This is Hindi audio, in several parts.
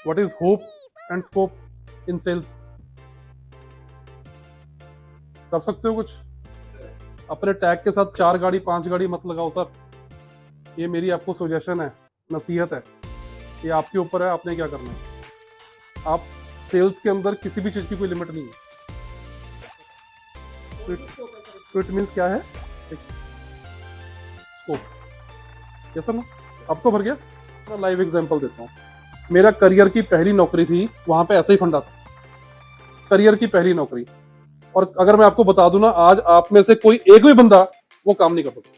What is hope and scope in sales? कर सकते हो कुछ? अपने टैग के साथ 4 गाड़ी 5 गाड़ी मत लगाओ सर। ये मेरी आपको सजेशन है, नसीहत है। ये आपके ऊपर है, आपने क्या करना है। आप सेल्स के अंदर किसी भी चीज की कोई लिमिट नहीं है। तो इट मीन्स क्या है? स्कोप। यस ना? अब तो भर गया। मैं लाइव एग्जांपल देता हूँ। मेरा करियर की पहली नौकरी थी, वहां पे ऐसा ही फंडा था। करियर की पहली नौकरी। और अगर मैं आपको बता दूं ना, आज आप में से कोई एक भी बंदा वो काम नहीं कर सकता।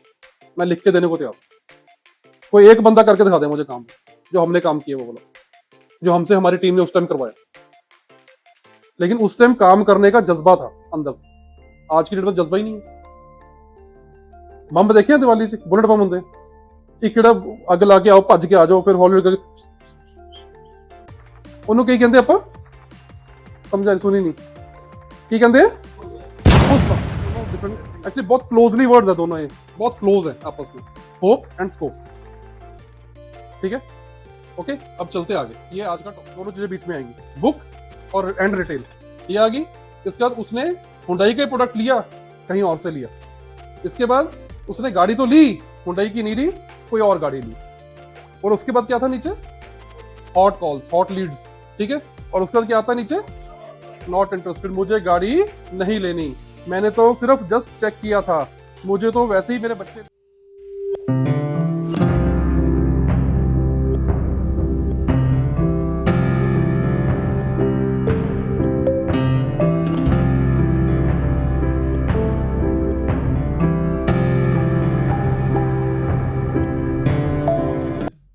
मैं लिख के देने को तैयार। कोई एक बंदा करके दिखा दे मुझे काम, जो हमने काम किया वो बोलो, जो हमसे हमारी टीम ने उस टाइम करवाया। लेकिन उस टाइम काम करने का जज्बा था अंदर से। आज की डेट में जज्बा ही नहीं है। बम देखे हैं दिवाली से, बुलेट बम होंगे, इकड़ा अग ला के आओ, भज के आ जाओ, फिर हॉलीवुड करके ਉਹਨੂੰ ਕੀ ਕਹਿੰਦੇ ਆਪਾਂ ਸਮਝਾਈ ਸੁਣੀ ਨਹੀਂ ਕੀ ਕਹਿੰਦੇ ਆ डिफरेंट एक्चुअली बहुत क्लोजली वर्ड्स है दोनों, ये बहुत क्लोज है आपस में, होप एंड स्कोप। ठीक है, ओके। अब चलते आगे। ये आज का दोनों चीजें बीच में आएंगी, बुक और एंड रिटेल, ये आ गई। इसके बाद उसने हुंडई का प्रोडक्ट लिया, कहीं और से लिया। इसके बाद उसने गाड़ी तो ली, हुंडई की नहीं ली, कोई और गाड़ी ली। और उसके बाद क्या था नीचे? Hot calls, hot leads. ठीक है, और उसके बाद क्या आता है नीचे? नॉट इंटरेस्टेड, मुझे गाड़ी नहीं लेनी, मैंने तो सिर्फ जस्ट चेक किया था, मुझे तो वैसे ही मेरे बच्चे।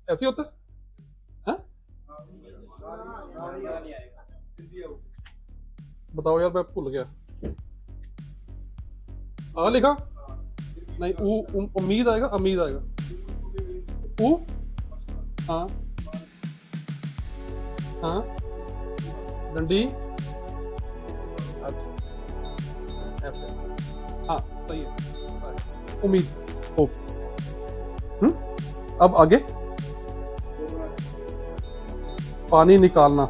ऐसे होता है? बताओ यार, मैं भूल गया। आ लिखा नहीं, उम्मीद आएगा, उम्मीद आएगा। हाँ हाँ, डंडी, अच्छा ऐसे, हाँ सही है, उम्मीद, होप। अब आगे पानी निकालना।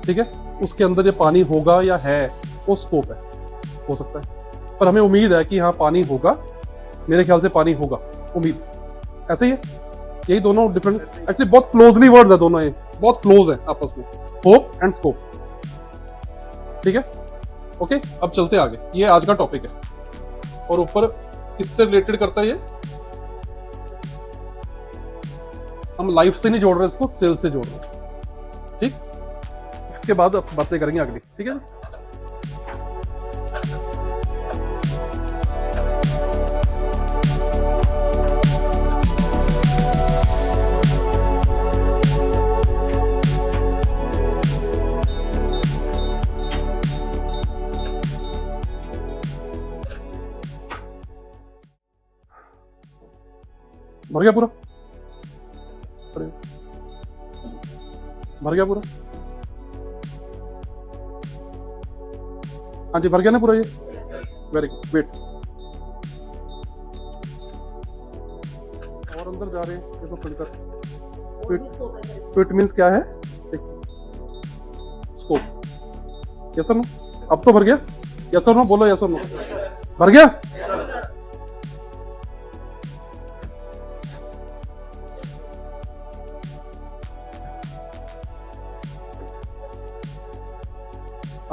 ठीक है, उसके अंदर ये पानी होगा या है, वो स्कोप है, हो सकता है, पर हमें उम्मीद है कि हाँ पानी होगा, मेरे ख्याल से पानी होगा, उम्मीद। ऐसे ही है, यही दोनों डिफरेंट, एक्चुअली बहुत क्लोजली वर्ड्स है दोनों, ये बहुत क्लोज है आपस में, होप एंड स्कोप। ठीक है, ओके। अब चलते आगे। ये आज का टॉपिक है, और ऊपर किससे रिलेटेड करता है ये? हम लाइफ से नहीं जोड़ रहे इसको, सेल से जोड़ रहे हैं। ठीक, इसके बाद अब बातें करेंगे अगली। ठीक है, भर गया पूरा? भर गया पूरा? हाँ जी, भर गया ना पूरा ये? Very good, wait. और अंदर जा रहे हैं, देखो फिल्टर। तो इट मीन्स क्या है? स्कोप। यस और नो? अब तो भर गया? यस और नो बोलो, यस और नो। भर गया?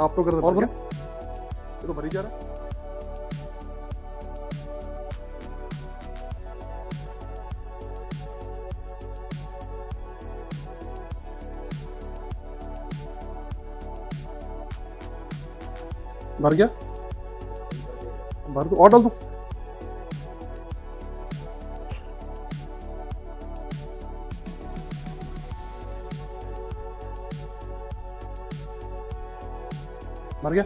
आप तो कर और भर गया? ये तो भर ही जा रहा है। भर गया? भर दो और डाल दो। भर गया?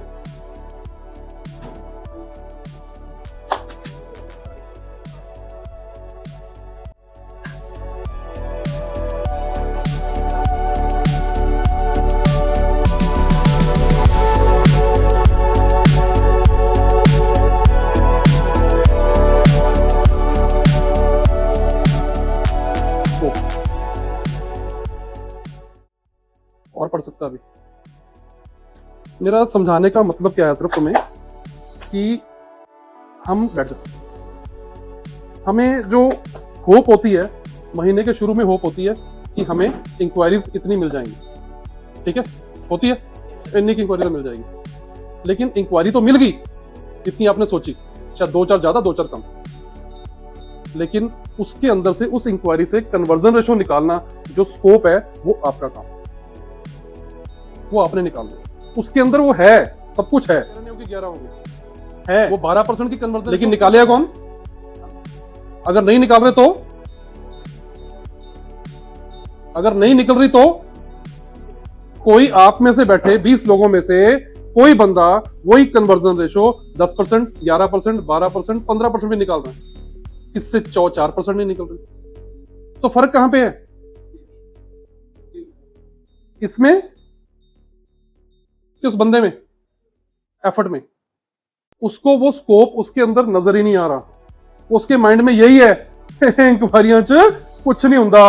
और पढ़ सकता अभी। मेरा समझाने का मतलब क्या है सिर्फ तुम्हें कि हम बैठ जाते, हमें जो होप होती है महीने के शुरू में, होप होती है कि हमें इंक्वायरीज इतनी मिल जाएंगी, ठीक है, होती है इतनी की इंक्वायरी तो मिल जाएगी, लेकिन इंक्वायरी तो मिल गई जितनी आपने सोची, शायद 2-4 ज्यादा 2-4 कम, लेकिन उसके अंदर से उस इंक्वायरी से कन्वर्जन रेशो निकालना जो स्कोप है वो आपका काम, वो आपने निकालना। उसके अंदर वो है, सब कुछ है, 11 होंगे है, वो 12% की कन्वर्जन, लेकिन निकालेगा कौन? अगर नहीं निकाल रहे तो, अगर नहीं निकल रही तो कोई आप में से बैठे 20 लोगों में से कोई बंदा वही कन्वर्जन रेशो 10%, 11%, 12%, 15% भी निकाल रहा है, इससे 4% नहीं निकल रही। तो फर्क कहां पे है? इसमें कि उस बंदे में, एफर्ट में। उसको वो स्कोप उसके अंदर नजर ही नहीं आ रहा, उसके माइंड में यही है इंक्वायरियां च कुछ नहीं हुंदा,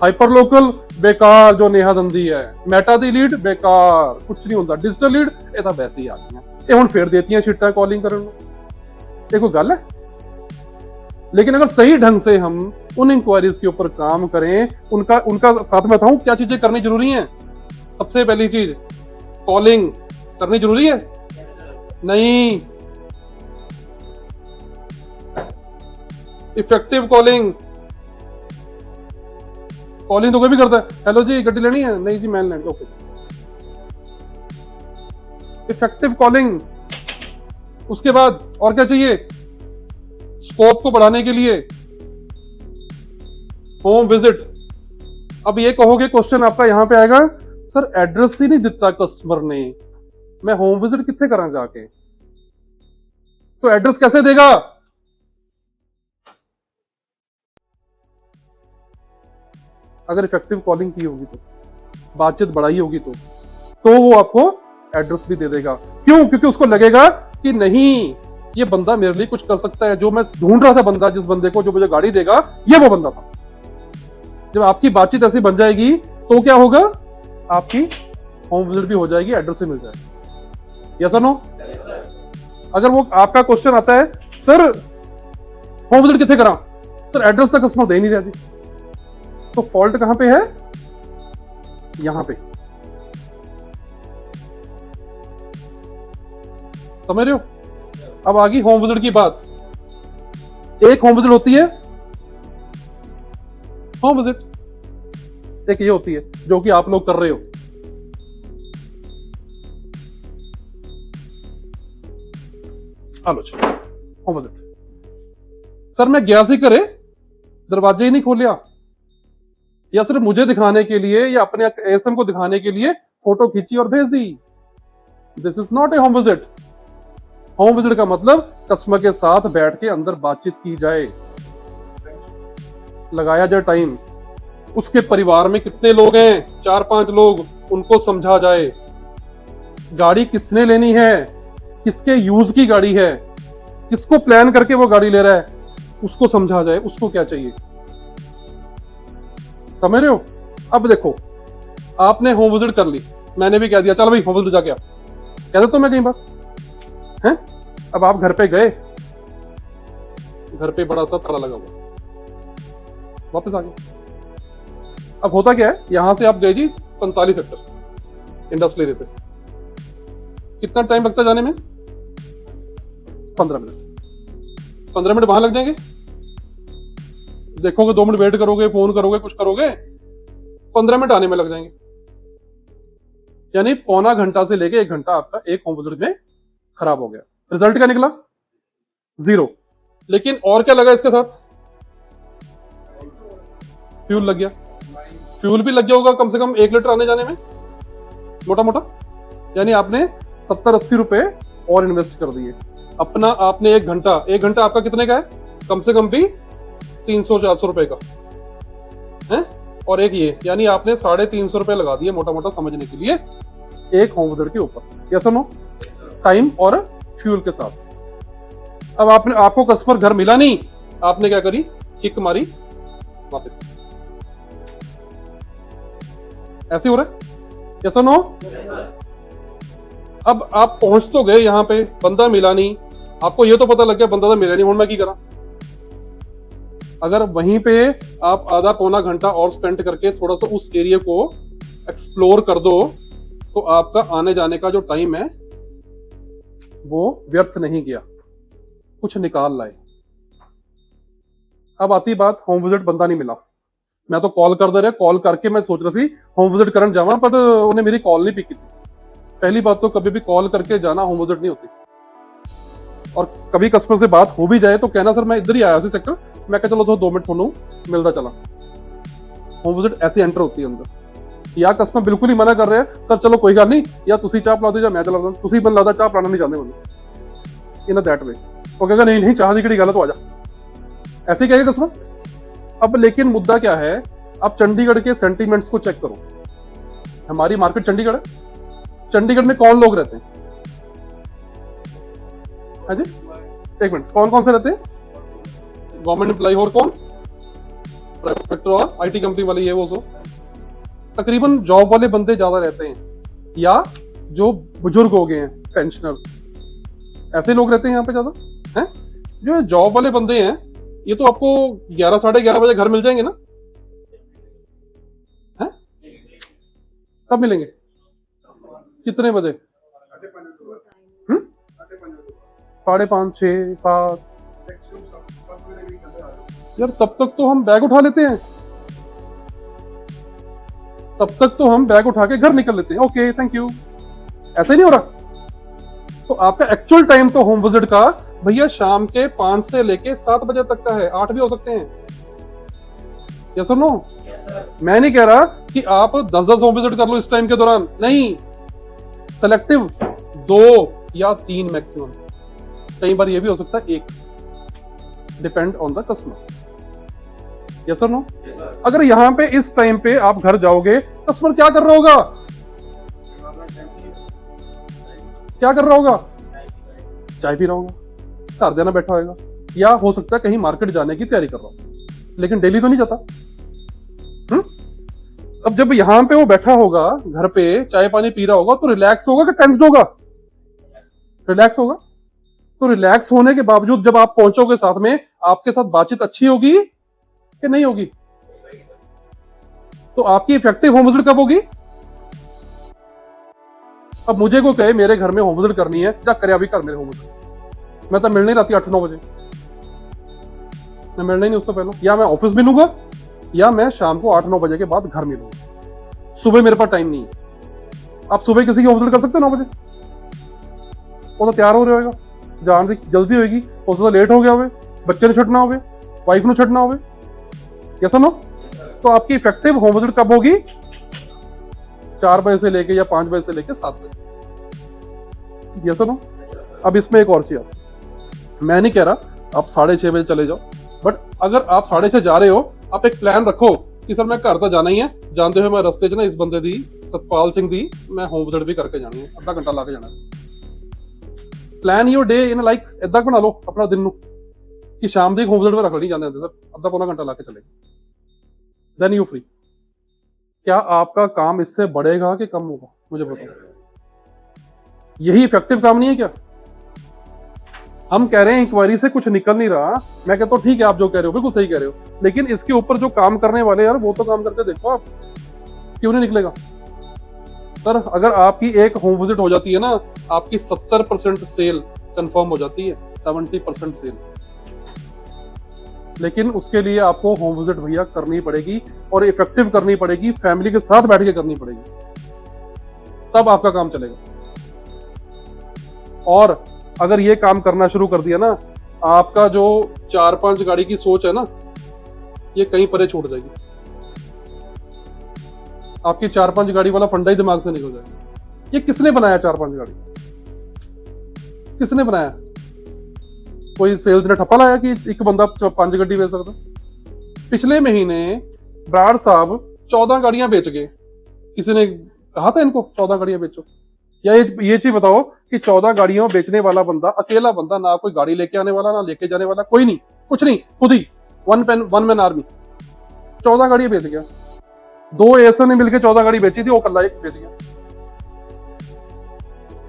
हाइपर लोकल बेकार जो नेहा दंदी है, मेटा दी लीड बेकार, कुछ नहीं होता, डिजिटल लीड ये तो वैसे ही आती है, ये हुण फेर देती है शिट्टा कॉलिंग करने नूं, ये कोई गल है? लेकिन अगर सही ढंग से हम उन इंक्वायरीज के ऊपर काम करें, उनका साथ में बताऊं क्या चीजें करनी जरूरी हैं। सबसे पहली चीज कॉलिंग करनी जरूरी है नहीं, इफेक्टिव कॉलिंग तो कोई भी करता है, हेलो जी गड्डी लेनी है, नहीं जी mainland, okay. Effective calling, उसके बाद और क्या चाहिए? स्कोप को बढ़ाने के लिए होम विजिट। अब ये कहोगे क्वेश्चन आपका यहां पे आएगा, सर एड्रेस ही नहीं दिता कस्टमर ने, मैं होम विजिट कितने करा जाके, तो एड्रेस कैसे देगा? अगर इफेक्टिव कॉलिंग की होगी तो, बातचीत बढ़ाई होगी तो वो आपको एड्रेस भी दे देगा। क्यों? क्योंकि उसको लगेगा कि नहीं ये बंदा मेरे लिए कुछ कर सकता है, जो मैं ढूंढ रहा था बंदा, जिस बंदे को जो मुझे गाड़ी देगा, ये वो बंदा था। जब आपकी बातचीत ऐसी बन जाएगी तो क्या होगा? आपकी होम विजिट भी हो जाएगी, एड्रेस भी मिल जाएगा। यस और नो? अगर वो आपका क्वेश्चन आता है, सर होम विजिट कितने करा, सर एड्रेस तक कस्टमर दे नहीं रहा जी, तो फॉल्ट कहां पे है? यहां पे, समझ रहे हो? अब आ गई होम विजिट की बात। एक होम विजिट होती है होम विजिट, एक ये होती है जो कि आप लोग कर रहे हो। आलो होम विजिट, सर मैं गया सी करे, दरवाजे ही नहीं खोलिया, या सिर्फ मुझे दिखाने के लिए या अपने एसएम को दिखाने के लिए फोटो खींची और भेज दी। This is not a home visit. Home visit का मतलब कस्टमर के साथ बैठ के अंदर बातचीत की जाए, लगाया जाए टाइम, उसके परिवार में कितने लोग हैं, 4-5 लोग, उनको समझा जाए, गाड़ी किसने लेनी है, किसके यूज की गाड़ी है, किसको प्लान करके वो गाड़ी ले रहा है, उसको समझा जाए, उसको क्या चाहिए, समझ रहे हो? अब देखो आपने होम विजिट कर ली, मैंने भी कह दिया चल भाई होम विजिट जाके आ, कह देता मैं कहीं बात हैं। अब आप घर पे गए, घर पे बड़ा सा ताला लगा हुआ, वापस आ गए। अब होता क्या है, यहां से आप गए जी 45 सेक्टर इंडस्ट्रियल एरिया से, कितना टाइम लगता है जाने में? 15 मिनट। 15 मिनट वहां लग जाएंगे, देखोगे 2 मिनट वेट करोगे, फोन करोगे, कुछ करोगे, 15 मिनट आने में लग जाएंगे। यानी पौना घंटा से लेके 1 घंटा आपका एक होम विजिट में खराब हो गया। रिजल्ट क्या निकला? 0। लेकिन और क्या लगा इसके साथ? फ्यूल लग गया। फ्यूल भी लग गया होगा कम से कम 1 लीटर आने जाने में, मोटा मोटा। यानी आपने 70-80 रुपए और इन्वेस्ट कर दिए अपना। आपने 1 घंटा आपका कितने का है? कम से कम भी 300-400 रुपए का है। और एक ये, यानी आपने 350 रुपए लगा दिए मोटा मोटा समझने के लिए एक होम विजिट के ऊपर। यस और नो? टाइम और फ्यूल के साथ। अब आपको कस्टमर घर मिला नहीं, आपने क्या करी? किक मारी वापस। ऐसे हो रहा है, यस और नो? अब आप पहुंच तो गए यहाँ पे, बंदा मिला नहीं, आपको ये तो पता लग गया बंदा तो मिला नहीं, हूं मैं की करा? अगर वहीं पे आप आधा पौना घंटा और स्पेंड करके थोड़ा सा उस एरिया को एक्सप्लोर कर दो, तो आपका आने जाने का जो टाइम है वो व्यर्थ नहीं गया, कुछ निकाल लाए। अब आती बात, होम विजिट बंदा नहीं मिला, मैं तो कॉल कर दे रहे, कॉल करके मैं सोच रही थी होम विजिट करने जावा, पर उन्हें मेरी कॉल नहीं पिकी थी। पहली बात तो कभी भी कॉल करके जाना होम विजिट नहीं होती, और कभी कस्टमर से बात हो भी जाए तो कहना सर मैं इधर ही आया उसी सेक्टर, मैं कह चलो तो 2 मिनट थोनू मिलता चला। होम विजिट ऐसे एंटर होती है अंदर, या कस्टमर बिल्कुल ही मना कर रहे हैं सर चलो कोई गल नहीं, या तुसी चाह पिला दो या मैं चला दूं, तुसी बन लगदा चाह पिलाना नहीं चाहते मुझे इन दैट वे, वो कहेगा नहीं नहीं चाह दी किहड़ी गल है, तो आ जा, ऐसे ही कहेगा कस्टमर। अब लेकिन मुद्दा क्या है, आप चंडीगढ़ के सेंटीमेंट्स को चेक करो। हमारी मार्केट चंडीगढ़ है, चंडीगढ़ में कौन लोग रहते हैं? हाँ जी, एक मिनट, कौन कौन से रहते हैं? गवर्नमेंट एम्प्लॉय और कौन? प्राइवेट सेक्टर और आईटी कंपनी वाले, ये वो सो तकरीबन जॉब वाले बंदे ज्यादा रहते हैं, या जो बुजुर्ग हो गए हैं, पेंशनर्स, ऐसे लोग रहते हैं यहाँ पे ज्यादा हैं। जो जॉब वाले बंदे हैं ये तो आपको 11 साढ़े 11 बजे घर मिल जाएंगे ना, हैं? कब मिलेंगे? कितने बजे? 5:30 6 7? यार तब तक तो हम बैग उठा लेते हैं, तब तक तो हम बैग उठा के घर निकल लेते हैं, ओके थैंक यू। ऐसा ही नहीं हो रहा? तो आपका एक्चुअल टाइम तो होम विजिट का भैया शाम के 5 से लेके 7 बजे तक का है, 8 भी हो सकते हैं, यस और नो? मैं नहीं कह रहा कि आप 10-10 होम विजिट कर लो इस टाइम के दौरान, नहीं, सेलेक्टिव 2 या 3 मैक्सिमम, कई बार ये भी हो सकता है 1, depend on the customer, yes और नो? अगर यहाँ पे इस टाइम पे आप घर जाओगे, कस्टमर क्या कर रहा होगा? क्या कर रहा होगा? चाय पी रहा होगा, घर जाना बैठा होगा, या हो सकता है कहीं मार्केट जाने की तैयारी कर रहा हो, लेकिन डेली तो नहीं जाता। अब जब यहाँ पे वो बैठा होगा घर पे चाय पानी पी रहा होगा, तो रिलैक्स होगा कि टेंस्ड होगा? रिलैक्स होगा। तो रिलैक्स होने के बावजूद जब आप पहुंचोगे साथ में, आपके साथ बातचीत अच्छी होगी कि नहीं होगी? तो आपकी इफेक्टिव होम विजिट कब होगी? अब मुझे कोई कहे मेरे घर में होम विजिट करनी है, जा करे अभी कर मेरे होम विजिट, मैं तो मिलने ही राती 8-9 बजे, मैं मिलना ही नहीं उससे पहले, या मैं ऑफिस मिलूंगा या मैं शाम को 8-9 बजे के बाद घर मिलूंगा, सुबह मेरे पास टाइम नहीं है। आप सुबह किसी की होम विजिट कर सकते हो 9 बजे? वो तो तैयार हो रहा होगा, जान की जल्दी होगी, हो सकता लेट हो गया हो, बच्चे ने छुटना हो, वाइफ ने छुटना हो, कैसा नो? तो आपकी इफेक्टिव होम विजिट कब होगी? 4 बजे से लेके या 5 बजे से लेके 7 बजे, ये सुनो। अब इसमें एक और चीज, मैं नहीं कह रहा आप 6:30 बजे चले जाओ, बट अगर आप 6:30 जा रहे हो, आप एक प्लान रखो कि सर मैं घर तो जाना ही है, जानते हुए मैं रस्ते च ना इस बंदे दी सतपाल सिंह दी मैं होम विजिट भी करके जानी है, आधा घंटा ला के जाना है। Plan your day in like इदा बना लो अपना दिन कि शाम की होम विजिट में रख नहीं जाते सर, आधा पौना घंटा ला के चले, देन यू फ्री। क्या आपका काम इससे बढ़ेगा कि कम होगा? मुझे बताओ, यही इफेक्टिव काम नहीं है क्या? हम कह रहे हैं इंक्वायरी से कुछ निकल नहीं रहा, मैं कहता हूँ ठीक है आप जो कह रहे हो बिल्कुल सही कह रहे हो, लेकिन इसके ऊपर जो काम करने वाले यार वो तो काम करके देखो आप, क्यों नहीं निकलेगा? सर अगर आपकी एक होम विजिट हो जाती है ना, आपकी 70% सेल कंफर्म हो जाती है, 70% सेल, लेकिन उसके लिए आपको होम विजिट भैया करनी पड़ेगी, और इफेक्टिव करनी पड़ेगी, फैमिली के साथ बैठ के करनी पड़ेगी, तब आपका काम चलेगा। और अगर ये काम करना शुरू कर दिया ना, आपका जो 4-5 गाड़ी की सोच है ना, ये कहीं परे छूट जाएगी, आपकी 4-5 गाड़ी वाला फंडा ही दिमाग से निकल जाएगा। ये किसने बनाया 4-5 गाड़ी? किसने बनाया? कोई सेल्स ने ठप्पा लाया कि एक बंदा 5 गाड़ी बेच सकता? पिछले महीने ब्राड़ साहब 14 गाड़ियां बेच गए, किसी ने कहा था इनको 14 गाड़ियां बेचो? या ये चीज बताओ कि 14 गाड़ियों बेचने वाला बंदा, अकेला बंदा, ना कोई गाड़ी लेके आने वाला, ना लेके जाने वाला, कोई नहीं, कुछ नहीं, खुद ही वन मैन आर्मी 14 गाड़ियां बेच गया। दो एएसओ ने मिलकर 14 गाड़ी बेची थी, वो कल्ला एक बेच गया।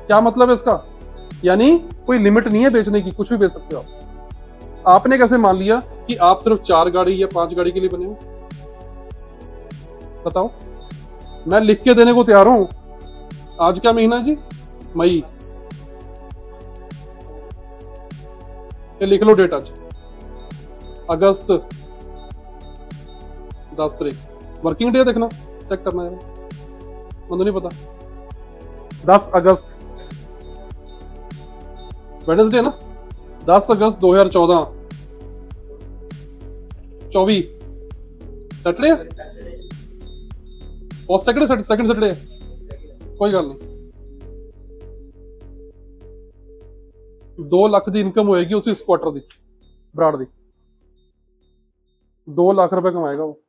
क्या मतलब है इसका? यानी कोई लिमिट नहीं है बेचने की, कुछ भी बेच सकते हो आप। आपने कैसे मान लिया कि आप सिर्फ 4 गाड़ी या 5 गाड़ी के लिए बने हो? बताओ। मैं लिख के देने को तैयार हूं। आज क्या महीना है जी? मई। ये लिख लो डेट आज, अगस्त 10 तारीख। वर्किंग डे देखना, चेक करना है, मुझे नहीं पता। 10 अगस्त वेडनेसडे ना, 10 अगस्त 2014, 24 सैटरडे और सेकंड सैटरडे, कोई गल नहीं। 2 लाख की इनकम होएगी उसी क्वार्टर की, ब्राड की। 2 लाख रुपए कमाएगा वो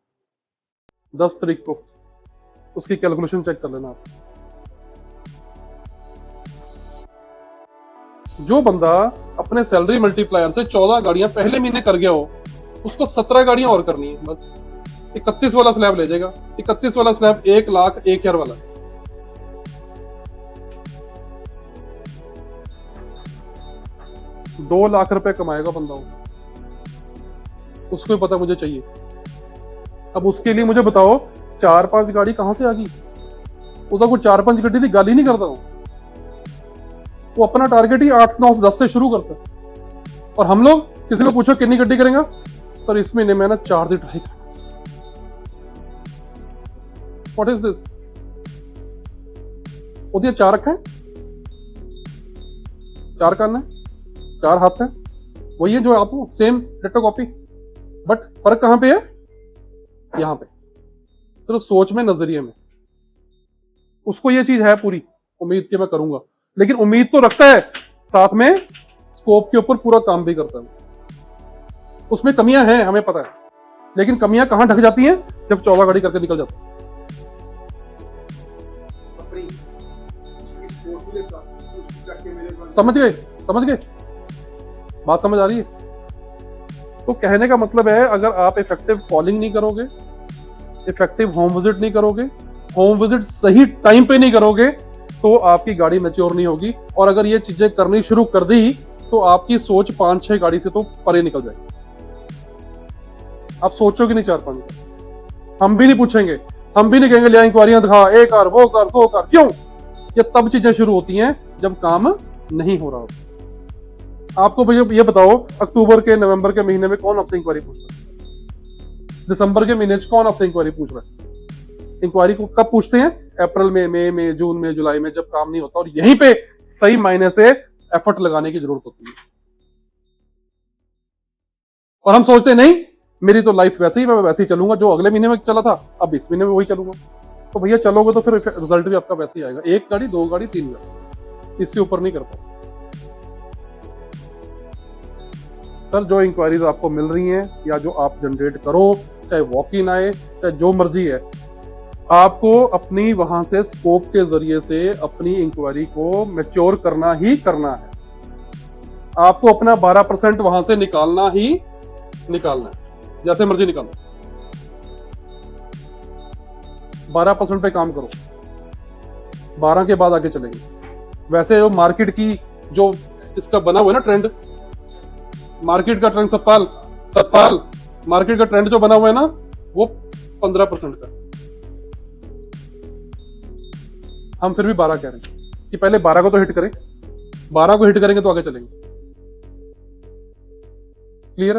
10 तारीख को। उसकी कैलकुलेशन चेक कर लेना आप। जो बंदा अपने सैलरी मल्टीप्लायर से 14 गाड़ियां पहले महीने कर गया हो, उसको 17 गाड़ियां और करनी है बस। 31 वाला स्लैब ले जाएगा। 31 वाला स्लैब 1,01,000 वाला। दो लाख रुपए कमाएगा बंदा वो, उसको भी पता मुझे चाहिए। अब उसके लिए मुझे बताओ 4-5 गाड़ी कहां से आ गई? उधर को 4-5 गड्डी की गाली नहीं करता हूं, वो अपना टारगेट ही 8, 9, 10 से शुरू करता है। और हम लोग किसी को पूछो कितनी गड्डी करेंगे सर, इस महीने में ना 4 दिन ट्राई। What is this? वो 4 अख है, 4 कान है, 4 हाथ है, वही है जो आप हो, सेम डिट्टो कॉपी। बट फर्क कहां पे है? यहां पे सिर्फ सोच में, नजरिए में। उसको ये चीज है पूरी उम्मीद कि मैं करूंगा, लेकिन उम्मीद तो रखता है, साथ में स्कोप के ऊपर पूरा काम भी करता है। उसमें कमियां हैं हमें पता है, लेकिन कमियां कहां ढक जाती हैं? जब 14 गाड़ी करके निकल जाता है। समझ गए? समझ गए? बात समझ आ रही है? तो कहने का मतलब है, अगर आप इफेक्टिव कॉलिंग नहीं करोगे, इफेक्टिव होम विजिट नहीं करोगे, होम विजिट सही टाइम पे नहीं करोगे, तो आपकी गाड़ी मैच्योर नहीं होगी। और अगर ये चीजें करनी शुरू कर दी तो आपकी सोच 5-6 गाड़ी से तो परे निकल जाएगी। आप सोचोगे नहीं 4-5। हम भी नहीं पूछेंगे, हम भी नहीं कहेंगे ले इंक्वायरियां दिखा, एक कर, वो कर, सो कर। क्यों? ये तब चीजें शुरू होती हैं जब काम नहीं हो रहा होता। आपको भैया ये बताओ, अक्टूबर के, नवंबर के महीने में कौन आपसे इंक्वायरी पूछता है? दिसंबर के महीने में कौन आपसे इंक्वायरी पूछ रहा है? इंक्वायरी को कब पूछते हैं? अप्रैल में, मई में, जून में, जुलाई में, जब काम नहीं होता। और यहीं पे सही मायने से एफर्ट लगाने की जरूरत होती है। और हम सोचते नहीं, मेरी तो लाइफ वैसे ही, मैं वैसे ही चलूंगा, जो अगले महीने में चला था अब इस महीने में वही चलूंगा। तो भैया चलोगे तो फिर रिजल्ट भी आपका वैसे ही आएगा। 1 गाड़ी, 2 गाड़ी, 3 गाड़ी, इससे ऊपर नहीं करता। सर जो इंक्वायरीज आपको मिल रही हैं या जो आप जनरेट करो, चाहे वॉक इन आए, चाहे जो मर्जी है, आपको अपनी वहां से स्कोप के जरिए से अपनी इंक्वायरी को मैच्योर करना ही करना है। आपको अपना 12% वहां से निकालना ही निकालना है, जैसे मर्जी निकालो। 12% पे काम करो, 12 के बाद आगे चलेंगे। वैसे जो मार्केट की जो इसका बना हुआ है ना ट्रेंड, मार्केट का ट्रेंड सतपाल मार्केट का ट्रेंड जो बना हुआ है ना, वो 15% का। हम फिर भी 12 कह रहे हैं कि पहले 12 को तो हिट करें। 12 को हिट करेंगे तो आगे चलेंगे। क्लियर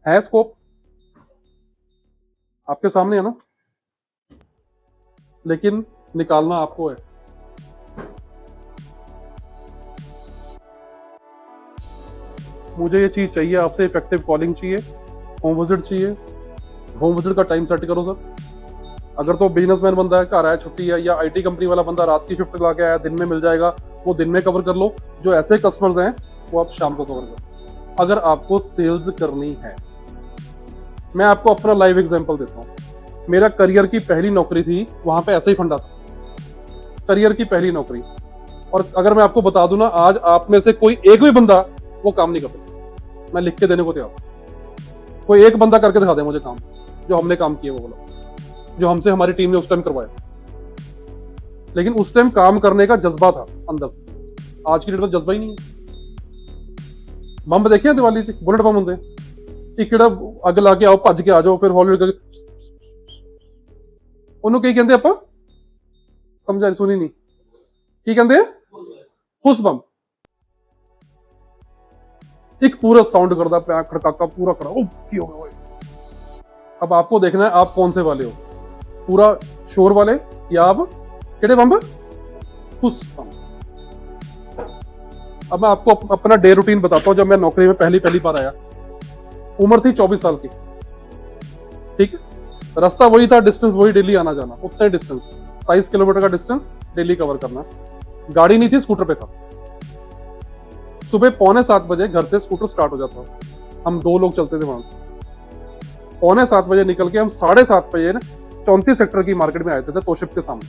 है स्कोप आपके सामने है ना, लेकिन निकालना आपको है। मुझे ये चीज चाहिए आपसे, इफेक्टिव कॉलिंग चाहिए, होम विजिट चाहिए। होम विजिट का टाइम सेट करो सर। अगर तो बिजनेसमैन बंदा है, घर आया, छुट्टी है, या आईटी कंपनी वाला बंदा रात की शिफ्ट लगा के आया, दिन में मिल जाएगा, वो दिन में कवर कर लो। जो ऐसे कस्टमर्स हैं वो आप शाम को कवर करो। अगर आपको सेल्स करनी है, मैं आपको अपना लाइव एग्जांपल देता हूँ। मेरा करियर की पहली नौकरी थी, वहां पे ऐसा ही फंडा था। करियर की पहली नौकरी। और अगर मैं आपको बता दूं ना, आज आप में से कोई एक भी बंदा वो काम नहीं करता। मैं लिख के देने को तैयार हूं। कोई एक बंदा करके दिखा दे मुझे काम, जो हमने काम किया वो वाला, जो हमसे हमारी टीम ने उस टाइम करवाया। लेकिन उस टाइम काम करने का जज्बा था अंदर से, आज की डेट में जज्बा ही नहीं है। ਬੰਬ ਦੇਖਿਆ ਦੀਵਾਲੀ 'ਚ ਬੁਲਟ ਬੰਬ ਹੁੰਦੇ, ਇੱਕ ਜਿਹੜਾ ਅੱਗ ਲਾ ਕੇ ਆਓ ਭੱਜ ਕੇ ਆ ਜਾਓ, ਫਿਰ ਹੌਲੀ ਹੌਲੀ ਉਹਨੂੰ ਕੀ ਕਹਿੰਦੇ ਆਪਾਂ, ਸਮਝਾ ਸੁਣੀ ਨਹੀਂ, ਕੀ ਕਹਿੰਦੇ ਆ, ਫੁੱਸ ਬੰਬ। एक पूरा साउंड करता है, खड़काका पूरा खड़ा, ओ की हो गया। अब आपको देखना है आप कौन से वाले हो, पूरा शोर वाले या आप केड़े बम्ब, फुस बम्ब। अब मैं आपको अपना डे रूटीन बताता हूँ। जब मैं नौकरी में पहली बार आया, उम्र थी 24 साल की, ठीक है, रास्ता वही था, डिस्टेंस वही, डेली आना जाना, उतना ही डिस्टेंस, 22 किलोमीटर का डिस्टेंस डेली कवर करना। गाड़ी नहीं थी, स्कूटर पे था। सुबह 6:45 बजे घर से स्कूटर स्टार्ट हो जाता, हम 2 लोग चलते थे वहां से। 6:45 बजे निकल के हम 7:30 बजे 34 सेक्टर की मार्केट में आए थे तोशिप के सामने।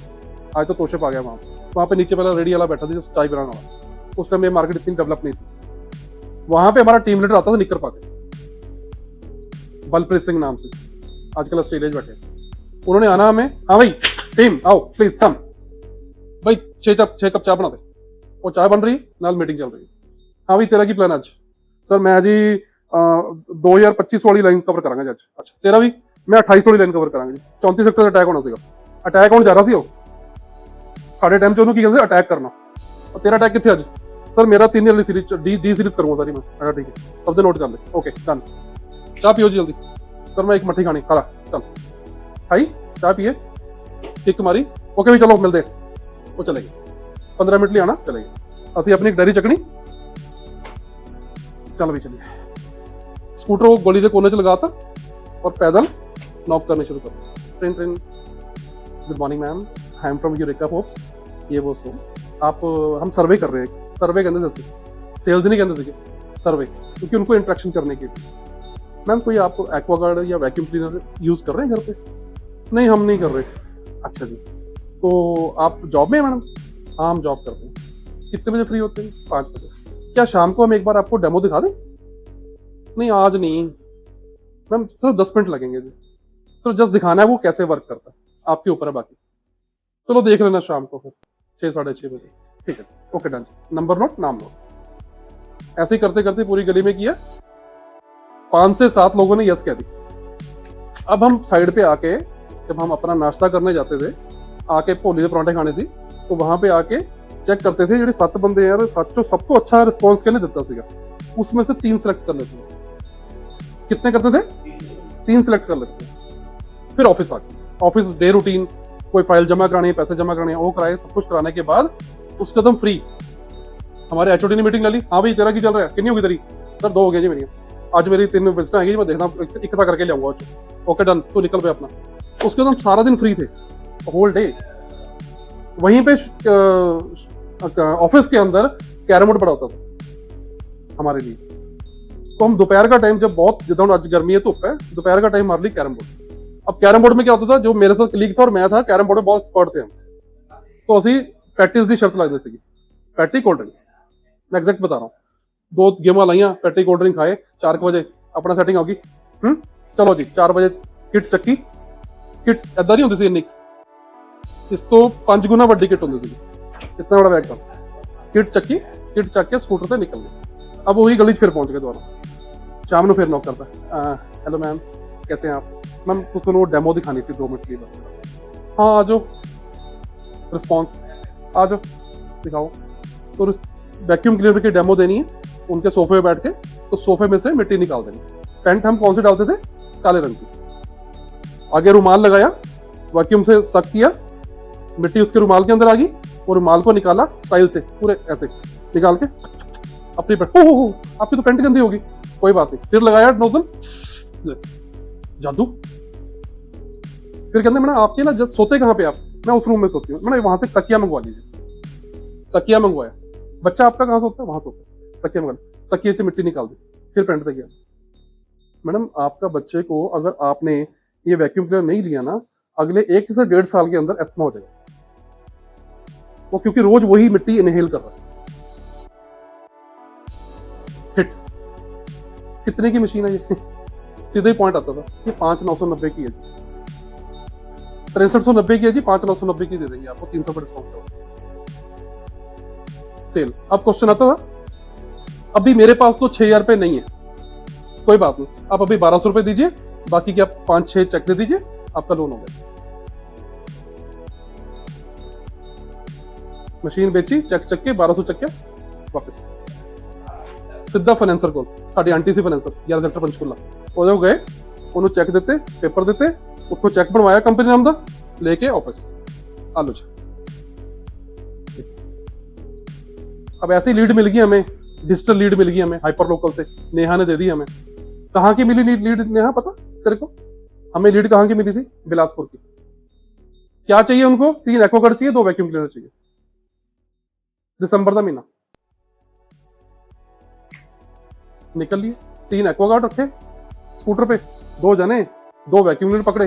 आज तो तोशिप आ गया वहां पे नीचे पहले रेडी वाला बैठा था, चाय बनाने वाला। उस टाइम ये मार्केट इतनी डेवलप नहीं थी। वहां पे हमारा टीम लीडर आता था निक्कर पाके, बलप्रीत सिंह नाम से, आजकल ऑस्ट्रेलिया बैठे। उन्होंने आना हमें, हाँ भाई टीम आओ प्लीज कम, भाई 6 कप चाय बना दे। वो चाय बन रही, नाल मीटिंग चल रही है। हाँ भाई तेरा की प्लान आज? सर मैं जी 2025 वाली लाइन कवर करांगा जी। अच्छा तेरा भी? मैं 28 वाली लाइन कवर करांगा जी। 34 सेक्टर अटैक होना सीगा, अटैक होने जा रहा सी ਉਹ ਸਾਡੇ ਟਾਈਮ 'ਚ ਉਹਨੂੰ ਕੀ ਕਹਿੰਦੇ ਅਟੈਕ ਕਰਨਾ। और तेरा अटैक कितने आज? सर मेरा 3 वाली सीरीज डी सीरीज करूंगा सारी मैं। अच्छा ठीक है, सब नोट कर ले, ओके डन। चाय पियो जी जल्दी। सर मैं एक मट्ठी खानी, खा ला चल भाई, चाय पिए, किक मारी, ओके भी चलो मिलते। वो चलेगी 15 मिनट लिए आना, चलेगी। असं अपनी एक डायरी चकनी, चल भी चलिए। स्कूटर को गोली के कोने च लगाता और पैदल नॉक करने शुरू कर। Train good morning ma'am, I am from eureka force, ये वो सो आप हम सर्वे कर रहे हैं। सर्वे कहते थे, सेल्स नहीं कहते थे, सर्वे, क्योंकि उनको इंट्रैक्शन करने के लिए। मैम कोई आप एक्वागार्ड या वैक्यूम क्लीनर यूज़ कर रहे हैं घर पे? नहीं हम नहीं कर रहे। अच्छा जी, तो आप जॉब में हैं मैडम? हाँ हम जॉब करते हैं। कितने बजे फ्री होते हैं? 5 बजे। क्या शाम को हम एक बार आपको डेमो दिखा दें? नहीं आज नहीं मैम, सिर्फ 10 मिनट लगेंगे जी। सिर्फ जस्ट दिखाना है वो कैसे वर्क करता है, आपके ऊपर है बाकी। चलो देख लेना शाम को फिर 6 साढ़े 6 बजे, ठीक है ओके डन। नंबर नोट, नाम नोट। ऐसे ही करते करते पूरी गली में किया, 5 से 7 लोगों ने यस कह दी। अब हम साइड पे आके, जब हम अपना नाश्ता करने जाते थे, आके भोली के परांठे खाने सी, तो वहां पे आके चेक करते थे ਜਿਹੜੇ 7 ਬੰਦੇ यार सब तो अच्छा रिस्पॉन्स किसने ਦਿੱਤਾ ਸੀਗਾ, उसमें से 3 सिलेक्ट कर लेते थे। कितने करते थे? 3 सिलेक्ट कर लेते थे। फिर ऑफिस आ गए, ऑफिस डे रूटीन, कोई फाइल जमा करानी है, पैसे जमा कराने हैं, वो कराए, सब कुछ कराने के बाद उसके एकदम फ्री। हमारे एचओडी ने मीटिंग ले ली, हाँ भाई तेरा की चल रहा है, कितनी होगी तेरी? सर 2 हो गई जी मेरी, आज मेरी 3 विजिट आएगी, मैं देखना इकट्ठा करके ले आऊंगा। ओके डन, तो निकल पे अपना। उसके बाद हम सारा दिन फ्री थे, होल डे। वहीं पे ऑफिस के अंदर कैरम बोर्ड पड़ा होता था हमारे लिए। तो हम दोपहर का टाइम, जब बहुत जितना आज गर्मी है, धुप है, दोपहर का टाइम हमारे लिए कैरम बोर्ड। अब कैरम बोर्ड में क्या होता था, जो मेरे साथ कलीग था और मैं था, कैरम बोर्ड में बहुत एक्सपर्ट थे हम। तो असी पैटिस की शर्त लगती थी, पैटी कोल्ड ड्रिंक, मैं एग्जैक्ट बता रहा हूँ। 2 गेमां लाइया, पैटी कोल्ड ड्रिंक खाए, 4 बजे अपना सैटिंग होगी। चलो जी 4 बजे किट चक्की, किट ऐदा नहीं होती सी इन्नी, इस तो 5 गुना वड्डी किट होती थी, इतना बड़ा बैग था। किट चक्की, किट चक के स्कूटर से निकल गए। अब वही गली फिर पहुंच गए दोबारा। शाम को फिर नॉक करता, हेलो मैम कैसे हैं आप? मैम तो सुनो डेमो दिखानी थी 2 मिनट की बस। हाँ आ जाओ, रिस्पॉन्स आ जाओ दिखाओ। तो वैक्यूम क्लीनर की डेमो देनी है, उनके सोफे पे बैठ के, तो सोफे में से मिट्टी निकाल देनी। पेंट हम कौन सी डालते थे? काले रंग की। आगे रुमाल लगाया, वैक्यूम से सक किया, मिट्टी उसके रुमाल के अंदर आ गई, और रुमाल को निकाला स्टाइल से, पूरे ऐसे निकाल के अपनी पेंट, हो आपकी तो पेंट गंदी होगी, कोई बात नहीं। फिर लगाया नोजल, जादू। फिर कहते मैंने आपके ना जब सोते कहाँ पे आप? मैं उस रूम में सोती हूँ। मैंने वहां से तकिया मंगवा लीजिए। तकिया मंगवाया, बच्चा आपका कहाँ सोता है? वहां सोता है, तकिया मंगवा, तकिए से मिट्टी निकाल दी, फिर पेंट से किया। मैडम आपका बच्चे को अगर आपने ये वैक्यूम क्लीनर नहीं लिया ना, अगले 1 से 1.5 साल के अंदर अस्थमा हो जाएगा वो, क्योंकि रोज वही मिट्टी इनहेल कर रहा है। हिट कितने की मशीन है ये? सीधे ही पॉइंट आता था कि 5,990 की है जी, 6390 की है जी, 5,990 की दे देंगे आपको, 300 का डिस्काउंट सेल। अब क्वेश्चन आता था, अभी मेरे पास तो 6,000 रुपये नहीं है, कोई बात नहीं, आप अभी 1,200 रुपये दीजिए, बाकी के आप 5-6 चेक दे दीजिए, आपका लोन हो गया। मशीन बेची, चेक के 1,200 चेक के वापस सीधा फाइनेंसर को, साड़ी आंटी सी फाइनेंसर 11 सेक्टर पंचकूला वो गए, उन्होंने चेक देते, पेपर देते, उसको चेक बनवाया कंपनी नाम का, लेके वापस आलो जी। अब ऐसी लीड मिल गई हमें, डिजिटल लीड मिल गई हमें हाइपर लोकल से, नेहा ने दे दी हमें। कहाँ की मिली लीड नेहा, पता तेरे को? हमें लीड कहाँ की मिली थी? बिलासपुर की। क्या चाहिए उनको? 3 एक्वागार्ड चाहिए, 2 वैक्यूम क्लीनर चाहिए। दिसंबर का महीना निकल लिए, 3 एक्वागार्ड रखे स्कूटर पे, 2 जने, 2 वैक्यूम क्लीनर पकड़े,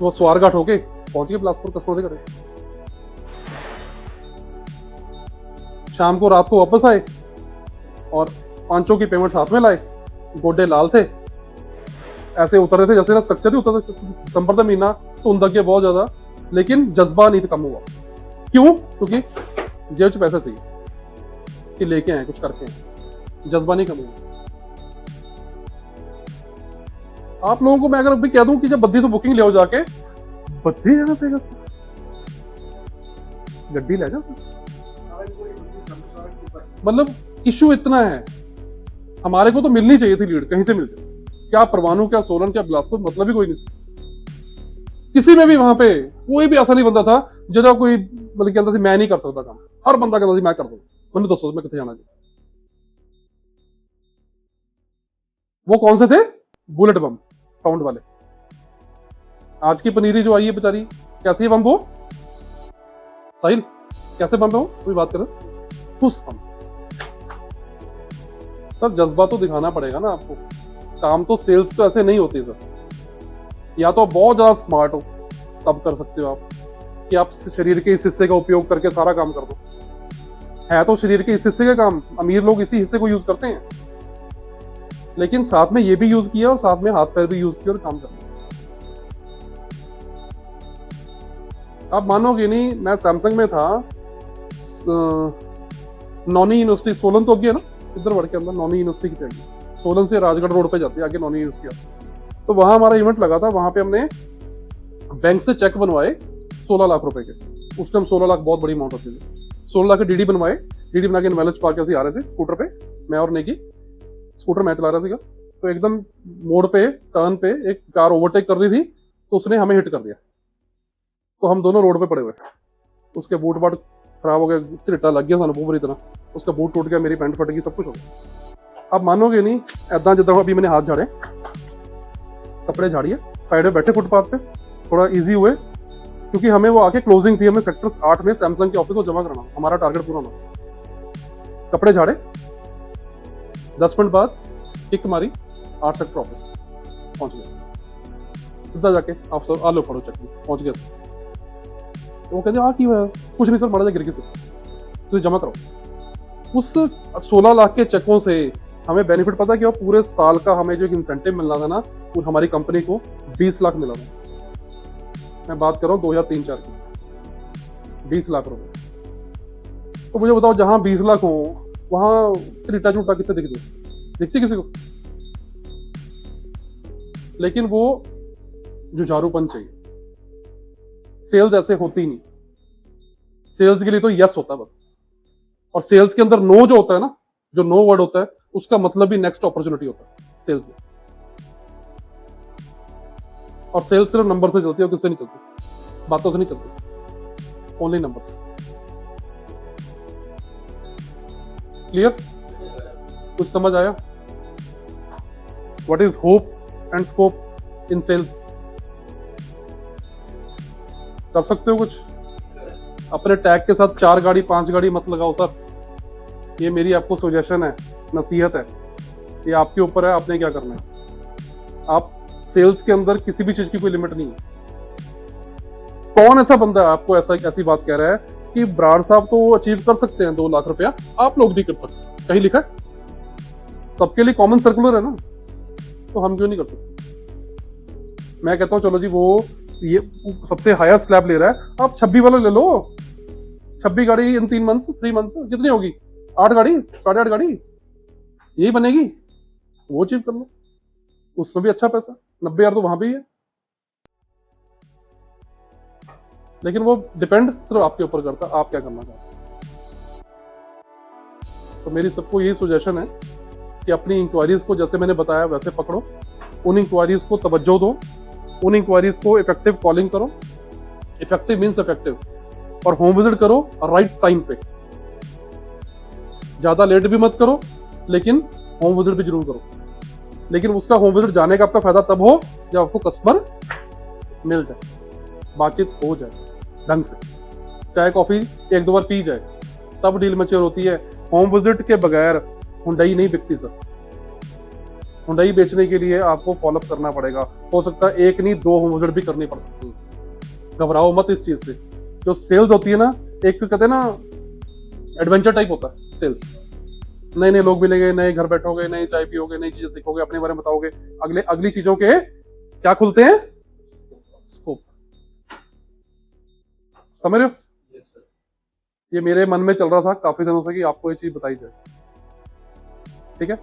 वो स्वारघाट होके पहुंच गए बिलासपुर कस्टमर से करे। शाम को रात को वापस आए और 500 की पेमेंट हाथ में लाए, गोडे लाल थे, ऐसे उतर रहे थे जैसे ना स्ट्रक्चर ही उतर रहे। दिसंबर का महीना तो लग गया बहुत ज्यादा, लेकिन जज्बा नहीं कम हुआ। क्यों? क्योंकि जेब च पैसे चाहिए कि लेके आए, कुछ करके आए, जज्बा नहीं कम हुआ। आप लोगों को मैं अगर अभी कह दूं कि जब बद्दी से बुकिंग ले आओ, जाके बद्दी जाना पड़ेगा, गड्डी ले जाओ, मतलब इशू इतना है। हमारे को तो मिलनी चाहिए थी लीड, कहीं से मिल जाए, क्या परवाणु, क्या सोलन, क्या बिलासपुर, मतलब ही कोई नहीं। किसी में भी वहां पे कोई भी ऐसा नहीं बंदा था जिदा कोई मतलब कहता मैं नहीं कर सकता काम, हर बंदा कहता मैं कर दूंगा। मैंने दसो मैं कितने जाना जी। वो कौन से थे? बुलेट बम साउंड वाले। आज की पनीरी जो आई है बेचारी, कैसी है बम वो? साहिल कैसे बम है वो? कोई बात करें, खुश हम सर, जज्बा तो दिखाना पड़ेगा ना आपको। काम तो सेल्स तो ऐसे नहीं होती सर, या तो आप बहुत ज्यादा स्मार्ट हो तब कर सकते हो आप कि आप शरीर के इस हिस्से का उपयोग करके सारा काम कर दो। है तो शरीर के इस हिस्से का काम, अमीर लोग इसी हिस्से को यूज करते हैं, लेकिन साथ में ये भी यूज किया और साथ में हाथ पैर भी यूज किया और काम कर। आप मानोगे नहीं, मैं सैमसंग में था, नौनी यूनिवर्सिटी सोलन तो अगे है ना, इधर बढ़ के अंदर नौनी यूनिवर्सिटी की चाहिए, सोलन से राजगढ़ रोड पे जाती है आगे नौनी यूनिवर्सिटी। तो वहां हमारा इवेंट लगा था, वहां पे हमने बैंक से चेक बनवाए 16 लाख रुपए के। उस टाइम 16 लाख बहुत बड़ी अमाउंट होती थी। 16 लाख के डीडी बनवाए, डीडी बना के इनवैलेज पा के आ रहे थे स्कूटर पे, मैं और नेकी, स्कूटर मैं चला रहा था। तो एकदम मोड़ पे टर्न पे एक कार ओवरटेक कर रही थी, तो उसने हमें हिट कर दिया, तो हम दोनों रोड पे पड़े हुए। उसके बूट बाट खराब हो गया, चिट्टा लग गया सानू बुरी तरह, उसका बूट टूट गया, मेरी पैंट फट गई, सब कुछ हो गया। आप मानोगे नहीं, ऐदा जिदा अभी मैंने हाथ झाड़े, कपड़े झाड़िए, साइड में बैठे फुटपाथ पे, थोड़ा इजी हुए, क्योंकि हमें वो आके क्लोजिंग थी, हमें सेक्टर 8 में सैमसंग के ऑफिस को जमा कराना, हमारा टारगेट पूरा होना। कपड़े झाड़े, 10 मिनट बाद किक मारी, 8 सेक्टर ऑफिस पहुंच गया, सीधा जाके आप सब आलो पड़ो चक्की पहुंच गया। वो कहते हाँ की हुआ, कुछ नहीं सर, मारा जा गिर गया, तो जमा करो। उस 16 लाख के चेकों से हमें बेनिफिट पता क्या, पूरे साल का हमें जो एक इंसेंटिव मिल रहा था ना, वो हमारी कंपनी को 20 लाख मिला था। मैं बात कर रहा हूँ 2003-04 की, 20 लाख रुपए। तो मुझे बताओ, जहां 20 लाख हो वहां रीटा चूटा कितने दिखती किसी को? लेकिन वो जुझारूपन चाहिए। सेल्स ऐसे होती नहीं, सेल्स के लिए तो यस होता है बस, और सेल्स के अंदर नो जो होता है ना, जो नो वर्ड होता है, उसका मतलब भी नेक्स्ट अपॉर्चुनिटी होता है सेल्स में। और सेल्स सिर्फ नंबर से चलती है, किससे नहीं चलती, बातों से नहीं चलती, ओनली नंबर। क्लियर? कुछ समझ आया? What is hope and scope in sales? कर सकते हो कुछ? अपने टैग के साथ 4 गाड़ी 5 गाड़ी मत लगाओ सर, ये मेरी आपको सजेशन है, नसीहत है, ये आपके ऊपर है, आपने क्या करना है। आप सेल्स के अंदर किसी भी चीज की कोई लिमिट नहीं है। कौन ऐसा बंदा है आपको ऐसी बात कह रहा है कि ब्रांड साहब तो अचीव कर सकते हैं 2 लाख रुपया, आप लोग नहीं कर सकते? कहीं लिखा है? सबके लिए कॉमन सर्कुलर है ना, तो हम क्यों नहीं कर सकते? मैं कहता हूँ चलो जी, वो ये सबसे हायर स्लैब ले रहा है, आप 26 वाला ले लो। 26 गाड़ी इन 3 मंथ्स कितनी होगी? 8 गाड़ी, 8.5 गाड़ी यही बनेगी, वो अचीव कर लो, उसमें भी अच्छा पैसा, 90,000 तो वहां भी है। लेकिन वो डिपेंड सिर्फ आपके ऊपर करता है, आप क्या करना चाहते हैं। तो मेरी सबको यही सजेशन है कि अपनी इंक्वायरीज को जैसे मैंने बताया वैसे पकड़ो, उन इंक्वायरीज को तवज्जो दो, उन इंक्वायरीज को इफेक्टिव कॉलिंग करो, इफेक्टिव मीन्स इफेक्टिव, और होम विजिट करो राइट टाइम पे। ज्यादा लेट भी मत करो, लेकिन होम विजिट भी जरूर करो। लेकिन उसका होम विजिट जाने का आपका फायदा तब हो जब आपको कस्टमर मिल जाए, बातचीत हो जाए ढंग से, चाय कॉफी 1-2 बार पी जाए, तब डील मैच्योर होती है। होम विजिट के बगैर हुंडई नहीं बिकती सर। हुंडई बेचने के लिए आपको फॉलोअप करना पड़ेगा, हो सकता है 1 नहीं 2 होम विजिट भी करनी पड़ सकती है। घबराओ मत इस चीज से। जो सेल्स होती है ना, एक कहते हैं ना एडवेंचर टाइप होता है सेल्स। नए नए लोग मिलेंगे, नए घर बैठोगे, नई चाय पियोगे, नई चीजें सीखोगे, अपने बारे में बताओगे, अगली चीजों के क्या खुलते हैं, स्कोप। समझ रहे हो? ये मेरे मन में चल रहा था काफी दिनों से कि आपको ये चीज बताई जाए। ठीक है।